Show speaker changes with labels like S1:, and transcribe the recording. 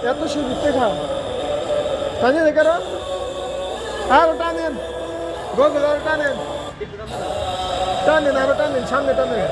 S1: এত সুবিধা দেখা টানিয়ে দেখে আরো টানেন গোগুলো আরো টানেন টানেন আরো টানেন সামনে টানেন